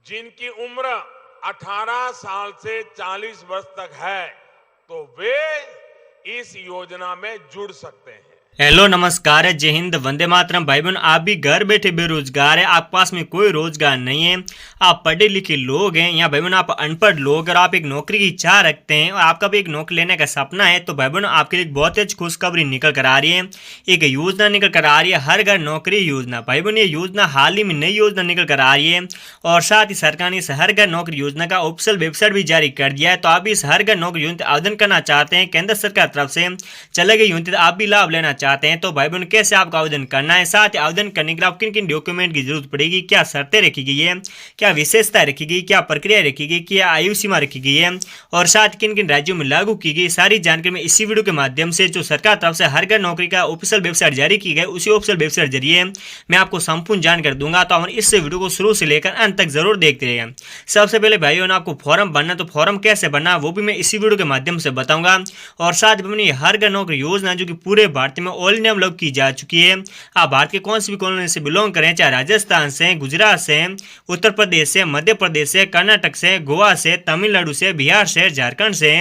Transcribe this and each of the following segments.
जिनकी उम्र 18 साल से 40 वर्ष तक है तो वे इस योजना में जुड़ सकते हैं। हेलो नमस्कार है, जय हिंद, वंदे मातरम। भाई बहन, आप भी घर बैठे बेरोजगार है, आपके पास में कोई रोजगार नहीं है, आप पढ़े लिखे लोग हैं या भाई बहन आप अनपढ़ लोग और आप एक नौकरी की इच्छा रखते हैं और आपका भी एक नौकरी लेने का सपना है, तो भाई बहन आपके लिए बहुत अच्छी खुशखबरी निकल कर आ रही है। एक योजना निकल कर आ रही है, हर घर नौकरी योजना। भाई बहन ये योजना हाल ही में नई योजना निकल कर आ रही है और साथ ही सरकार ने इस हर घर नौकरी योजना का ऑफिशियल वेबसाइट भी जारी कर दिया है। तो आप भी इस हर घर नौकरी योजना आवेदन करना चाहते हैं, केंद्र सरकार तरफ से चले गई योजना, आप भी लाभ लेना चाहते हैं, तो भाई बहन कैसे आपको आवेदन करना है, साथ ही आवेदन करने के लिए आप किन किन डॉक्यूमेंट की जरूरत पड़ेगी, क्या शर्तें रखी गई है, क्या विशेषता रखी गई, क्या प्रक्रिया रखी गई, क्या आयु सीमा रखी गई है और साथ किन किन राज्यों में लागू की गई, सारी जानकारी में इसी वीडियो के माध्यम से जो सरकार तरफ से हर घर नौकरी का ऑफिशियल वेबसाइट जारी की गई उसी ऑफिशियल वेबसाइट जरिए मैं आपको संपूर्ण जानकारी दूंगा। तो हम इस वीडियो को शुरू से लेकर अंत तक जरूर देखते रहिए। सबसे पहले भाइयों ने आपको फॉर्म भरना, तो फॉर्म कैसे भरना वो भी मैं इसी वीडियो के माध्यम से बताऊंगा और साथ ही हर घर नौकरी योजना जो कि पूरे भारत में ऑल इंडिया में लागू की जा चुकी है। आप भारत के कौन सी भी कॉलोनी से बिलोंग करें, चाहे राजस्थान से, गुजरात से, उत्तर प्रदेश से, मध्य प्रदेश से, कर्नाटक से, गोवा से, तमिलनाडु से, बिहार से, झारखंड से,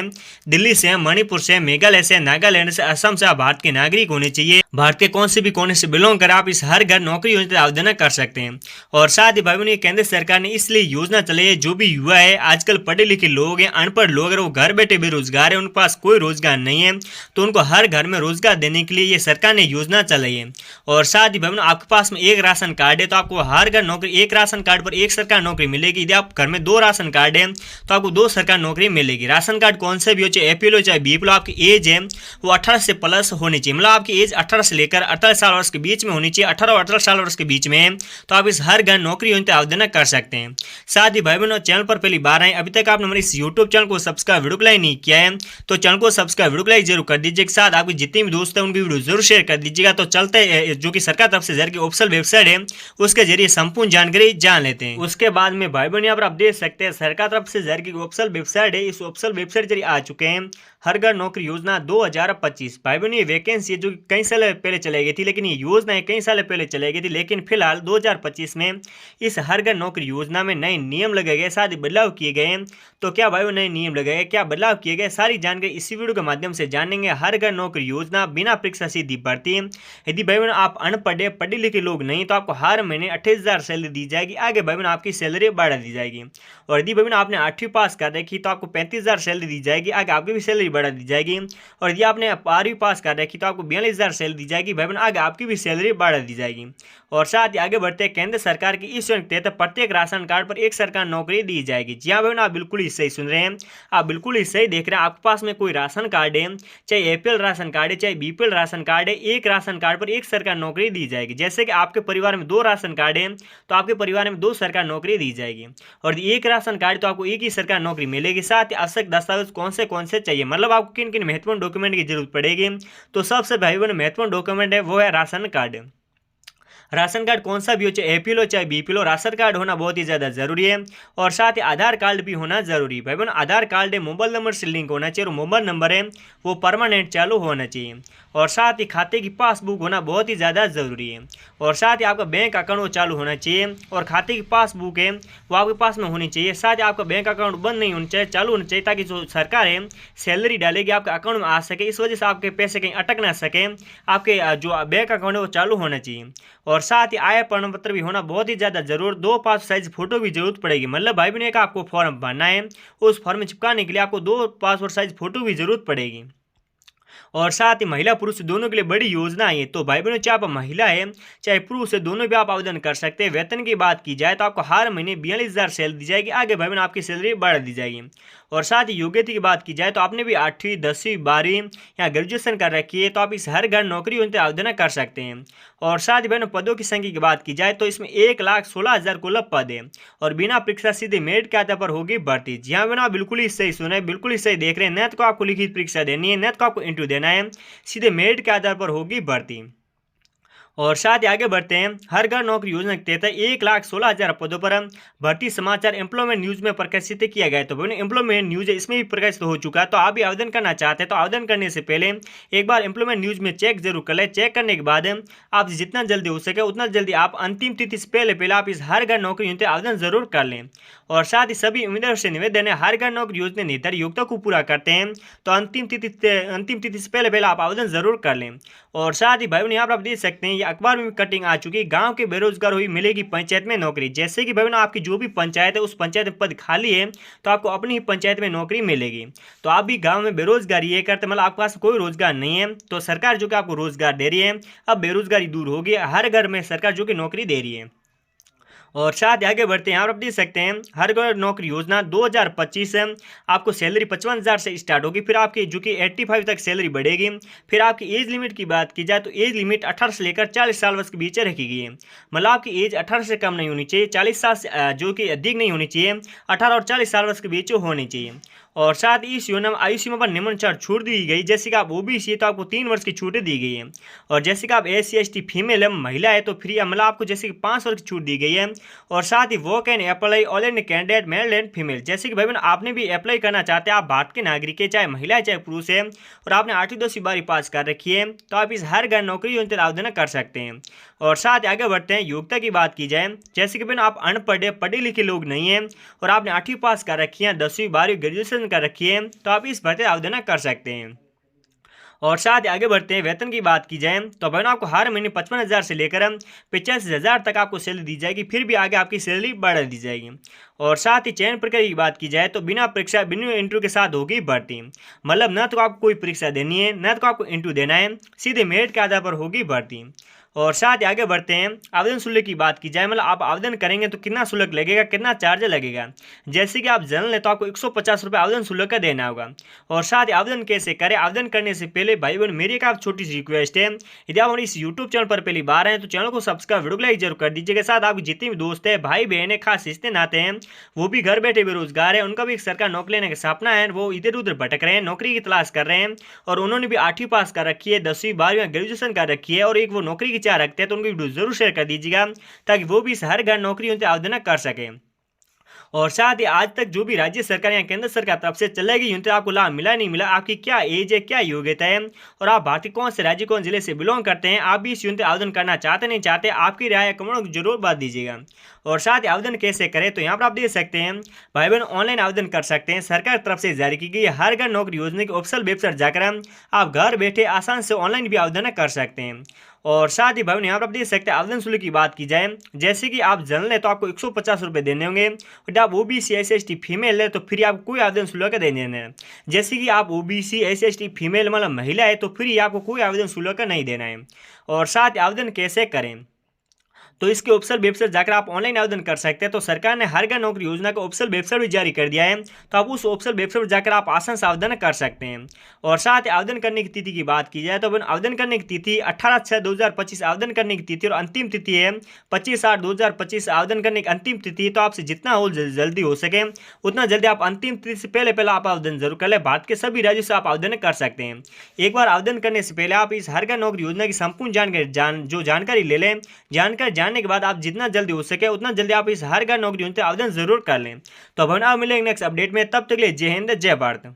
दिल्ली से, मणिपुर से, मेघालय से, नागालैंड से, असम से आप भारत के नागरिक होने चाहिए। भारत के कौन से भी कोने से बिलोंग कर आप इस हर घर नौकरी योजना आवेदन कर सकते हैं। और साथ ही भाई बहन केंद्र सरकार ने इसलिए योजना चलाई है, जो भी युवा है आजकल पढ़े लिखे लोग हैं, अनपढ़ लोग हैं, वो घर बैठे बेरोजगार है, उनके पास कोई रोजगार नहीं है, तो उनको हर घर में रोजगार देने के लिए ये सरकार ने योजना चलाई है। और साथ ही भाई बहन आपके पास में एक राशन कार्ड है तो आपको हर घर नौकरी, एक राशन कार्ड पर एक सरकार नौकरी मिलेगी। यदि आप घर में दो राशन कार्ड है तो आपको दो सरकार नौकरी मिलेगी। राशन कार्ड कौन से भी हो, चाहे एपीएल हो चाहे बीपीएल, आपकी एज है वो 18 से प्लस होनी चाहिए, मतलब आपकी एज 18 से लेकर 48 साल वर्ष के बीच में होनी चाहिए, 18 और 18 साल वर्ष के बीच में, तो आप इस हर घर नौकरी योजना आवेदन कर सकते हैं। साथ ही भाई बहनों चैनल पर पहली बार आए, अभी तक आपने हमारे इस यूट्यूब चैनल को सब्सक्राइब वीडियो को लाइक नहीं किया है तो चैनल को सब्सक्राइब वीडियो को लाइक जरूर कर दीजिए। साथ आपके जितने भी दोस्त हैं उनकी वीडियो जरूर शेयर कर दीजिएगा। तो चलते हैं जो कि सरकार तरफ से जारी की ऑफिशियल वेबसाइट है उसके जरिए संपूर्ण जानकारी जान लेते हैं। उसके बाद में भाई बहन यहाँ पर आप देख सकते हैं सरकार तरफ से जारी की ऑफिशियल वेबसाइट है, इस ऑफिशियल वेबसाइट जरिए आ चुके हैं हर घर नौकरी योजना 2025। भाई बहन ये वैकेंसी जो कई साल पहले चलाई गई थी, लेकिन ये योजना कई साल पहले चलाई गई थी, लेकिन फिलहाल 2025 में इस हर घर नौकरी योजना में नए नियम लगाए गए, साथ ही बदलाव किए गए। तो क्या भाई नए नियम लगाए गए, क्या बदलाव किए गए, सारी जानकारी इसी वीडियो के माध्यम से जानेंगे। हर घर नौकरी योजना बिना परीक्षा सीधी भर्ती। यदि भाई बहन आप अनपढ़ पढ़े लिखे लोग नहीं तो आपको हर महीने 28,000 सैलरी दी जाएगी। आगे भाई बहन आपकी सैलरी बढ़ा दी जाएगी। और यदि भाई बहन आपने 8वीं पास कर रखी तो आपको 35,000 सैलरी दी जाएगी, आगे आपकी भी सैलरी बढ़ा दी जाएगी। और यदि आपने 12वीं पास कर रखी तो आपको 42,000 सैलरी दी जाएगी, भाई बहन आगे आपकी भी सैलरी बढ़ा दी जाएगी। और साथ ही आगे बढ़ते केंद्र सरकार की इस योजना के तहत प्रत्येक राशन कार्ड पर एक सरकार नौकरी दी जाएगी। जी हाँ भाई आप बिल्कुल ही सही सुन रहे हैं, आप बिल्कुल ही सही देख रहे हैं। आपके पास में कोई राशन कार्ड है, चाहे एपीएल राशन कार्ड है चाहे बीपीएल राशन कार्ड है, एक राशन कार्ड पर एक सरकार नौकरी दी जाएगी। जैसे कि आपके परिवार में 2 राशन कार्ड है तो आपके परिवार में 2 सरकार नौकरी दी जाएगी। और एक राशन कार्ड तो आपको एक ही सरकार नौकरी मिलेगी। साथ ही आवश्यक दस्तावेज कौन से चाहिए, मतलब आपको किन किन महत्वपूर्ण डॉक्यूमेंट की जरूरत पड़ेगी, तो सबसे भाई बहन महत्वपूर्ण डॉक्यूमेंट है वो है राशन कार्ड। राशन कार्ड कौन सा भी हो, चाहे एपीएल हो चाहे बीपीएल हो, राशन कार्ड होना बहुत ही ज़्यादा जरूरी है। और साथ ही आधार कार्ड भी होना जरूरी है। भाई बहन आधार कार्ड है मोबाइल नंबर से लिंक होना चाहिए और मोबाइल नंबर है वो परमानेंट चालू होना चाहिए। और साथ ही खाते की पासबुक होना बहुत ही ज़्यादा ज़रूरी है। और साथ ही आपका बैंक अकाउंट वो चालू होना चाहिए और खाते की पासबुक है वो आपके पास में होनी चाहिए। साथ ही आपका बैंक अकाउंट बंद नहीं होना चाहिए, चालू होना चाहिए, ताकि जो सरकार है सैलरी डालेगी आपके अकाउंट में आ सके, इस वजह से आपके पैसे कहीं अटक ना सके। आपके जो बैंक अकाउंट है वो चालू होना चाहिए। और साथ ही आय प्रमाण पत्र भी होना बहुत ही ज़्यादा जरूर, 2 पासपोर्ट साइज फोटो की जरूरत पड़ेगी। मतलब भाई बहन का आपको फॉर्म भरना है, उस फॉर्म में चिपकाने के लिए आपको 2 पासपोर्ट साइज फोटो की जरूरत पड़ेगी। और साथ ही महिला पुरुष दोनों के लिए बड़ी योजना है। तो भाई बहनों चाहे आप महिला है चाहे पुरुष है, दोनों भी आप आवेदन कर सकते हैं। वेतन की बात की जाए तो आपको हर महीने 42,000 सैलरी दी जाएगी, आगे भाई बहन आपकी सैलरी बढ़ा दी जाएगी। और साथ ही योग्यता की बात की जाए तो आपने भी 8वीं 10वीं 12वीं या ग्रेजुएशन कर रखी है तो आप इस हर घर नौकरी योजना आवेदन कर सकते हैं। और साथ ही बहनों पदों की संख्या की बात की जाए तो इसमें 1,16,000 कुल पद है और बिना परीक्षा सीधे मेरिट के आधार पर होगी भर्ती। जी हाँ बहनों आप बिल्कुल ही सही सुने, बिल्कुल ही सही देख रहे हैं। नेट को आपको लिखित परीक्षा देनी है, नेट को आपको इंटरव्यू देना है, सीधे मेरिट के आधार पर होगी भर्ती। और साथ ही आगे बढ़ते हैं। हर घर नौकरी योजना के तहत 1,16,000 पदों पर भर्ती समाचार एम्प्लॉयमेंट न्यूज में प्रकाशित किया गया है। तो एम्प्लॉयमेंट न्यूज इसमें भी प्रकाशित हो चुका है। तो आप भी आवेदन करना चाहते हैं तो आवेदन करने से पहले एक बार एम्प्लॉयमेंट न्यूज में चेक जरूर कर लें। चेक करने के बाद आप जितना जल्दी हो सके उतना जल्दी आप अंतिम तिथि से पहले आप इस हर घर नौकरी योजना आवेदन जरूर कर लें। और साथ ही सभी उम्मीदवारों से निवेदन है, हर घर नौकरी योजना निर्धारित योग्यता को पूरा करते हैं तो अंतिम तिथि से पहले आप आवेदन जरूर कर लें। और साथ ही भाई यहाँ पर आप देख सकते हैं ये अखबार में कटिंग आ चुकी है। गांव के बेरोजगार हुई मिलेगी पंचायत में नौकरी। जैसे कि भाई आपकी जो भी पंचायत है उस पंचायत में पद खाली है तो आपको अपनी ही पंचायत में नौकरी मिलेगी। तो आप भी गांव में बेरोजगारी ये करते मतलब आपके पास कोई रोजगार नहीं है तो सरकार जो कि आपको रोजगार दे रही है, अब बेरोजगारी दूर होगी, हर घर में सरकार जो कि नौकरी दे रही है। और साथ ही आगे बढ़ते हैं। यहाँ पर आप देख सकते हैं हर घर नौकरी योजना 2025 आपको सैलरी 55,000 से स्टार्ट होगी, फिर आपकी जो कि 85 तक सैलरी बढ़ेगी। फिर आपकी एज लिमिट की बात की जाए तो एज लिमिट 18 से लेकर 40 साल वर्ष के बीच रखी गई है। मतलब आपकी एज 18 से कम नहीं होनी चाहिए, 40 साल से जो कि अधिक नहीं होनी चाहिए, 18 और 40 साल वर्ष के बीच होनी चाहिए। और साथ ही इस योजना में आयु सीमा पर निम्नानुसार छूट दी गई। जैसे कि आप ओबीसी है तो आपको 3 वर्ष की छूट दी गई है। और जैसे कि आप SC ST फीमेल है महिला है तो फ्री मतलब आपको जैसे कि 5 वर्ष की छूट दी गई है। और साथ ही वो can apply all and candidate male and female. जैसे कि भाई बहन आपने भी अप्लाई करना चाहते हैं, आप भारत के नागरिक है, चाहे महिला है चाहे पुरुष है, और आपने 8वीं 10वीं 12वीं पास कर रखी है तो आप इस हर घर नौकरी योजना आवेदन कर सकते हैं। और साथ ही आगे बढ़ते हैं। योग्यता की बात की जाए, जैसे कि बहन आप अनपढ़ पढ़े लिखे लोग नहीं हैं और आपने 8वीं पास कर रखी है, 10वीं 12वीं ग्रेजुएशन कर रखी है तो आप इस भर्ती आवेदन कर सकते हैं। और साथ ही आगे बढ़ते हैं। वेतन की बात की जाए तो बहन आपको हर महीने 55,000 से लेकर 85,000 तक आपको सैलरी दी जाएगी, फिर भी आगे आपकी सैलरी बढ़ा दी जाएगी। और साथ ही चयन प्रक्रिया की बात की जाए तो बिना परीक्षा बिना इंटरव्यू के साथ होगी भर्ती। मतलब न तो आपको कोई परीक्षा देनी है न तो आपको इंटरव्यू देना है, सीधे मेरिट के आधार पर होगी भर्ती। और साथ ही आगे बढ़ते हैं। आवेदन शुल्क की बात की जाए मतलब आप आवेदन करेंगे तो कितना शुल्क लगेगा, कितना चार्ज लगेगा। जैसे कि आप जनरल है तो आपको 150 रुपये आवेदन शुल्क का देना होगा। और साथ ही आवेदन कैसे करें, आवेदन करने से पहले भाई बहन मेरी एक आप छोटी सी रिक्वेस्ट है, यदि आप हमारे इस यूट्यूब चैनल पर पहली बार हैं तो चैनल को सब्सक्राइब वीडियो को लाइक जरूर कर दीजिएगा। साथ आपके जितने भी दोस्त हैं भाई बहन है खास रिश्ते नाते हैं वो भी घर बैठे बेरोजगार है, उनका भी एक सरकार नौकरी लेने का सपना है, वो इधर उधर भटक रहे हैं, नौकरी की तलाश कर रहे हैं और उन्होंने भी 8वीं पास कर रखी है, 10वीं 12वीं ग्रेजुएशन कर रखी है और एक वो नौकरी की चाह रखते हैं तो उनकी जरूर शेयर कर दीजिएगा ताकि वो भी इस हर घर नौकरी उनसे आवेदन कर सके। और साथ ही आज तक जो भी राज्य सरकार या केंद्र सरकार तरफ से चलेगी यूनिट आपको लाभ मिला नहीं मिला, आपकी क्या एज है, क्या योग्यता है और आप भारत के कौन से राज्य कौन जिले से बिलोंग करते हैं, आप भी इस यूनिट आवेदन करना चाहते नहीं चाहते, आपकी राय कमेंट में जरूर बात दीजिएगा। और साथ ही आवेदन कैसे करें तो यहाँ पर आप देख सकते हैं भाई बहन ऑनलाइन आवेदन कर सकते हैं। सरकार की तरफ से जारी की गई हर घर नौकरी योजना की ऑफिशियल वेबसाइट जाकर आप घर बैठे आसान से ऑनलाइन भी आवेदन कर सकते हैं। और साथ ही भाई बहन यहाँ पर आप देख सकते हैं आवेदन शुल्क की बात की जाए, जैसे कि आप जनरल है तो आपको 150 रुपये देने होंगे और आप OBC SC ST फीमेल है तो फिर आपको कोई आवेदन शुल्क देने है। जैसे कि आप OBC SC ST फीमेल मतलब महिला है तो फिर आपको कोई आवेदन शुल्क नहीं देना है। और साथ ही आवेदन कैसे करें तो इसके ऑफिशियल वेबसाइट जाकर आप ऑनलाइन आवेदन कर सकते हैं। तो सरकार ने हर घर नौकरी योजना का ऑफिशियल वेबसाइट भी जारी कर दिया है तो आप उस ऑफिशियल वेबसाइट पर जाकर आप आसान से आवेदन कर सकते हैं। और साथ ही आवेदन करने की तिथि की बात की जाए तो आवेदन करने की तिथि 18/6/2025 आवेदन करने की तिथि और अंतिम तिथि है 25/8/2025 आवेदन करने की अंतिम तिथि। तो आपसे जितना हो जल्दी हो सके उतना जल्दी आप अंतिम तिथि से पहले आप आवेदन जरूर कर लें। भारत के सभी राज्यों से आप आवेदन कर सकते हैं। एक बार आवेदन करने से पहले आप इस हर घर नौकरी योजना की संपूर्ण जानकारी ले लें। जानकारी के बाद आप जितना जल्दी हो सके उतना जल्दी आप इस हर घर नौकरी आवेदन जरूर कर लें। तो अब हम मिलेंगे नेक्स्ट अपडेट में, तब तक के लिए जय हिंद जय भारत।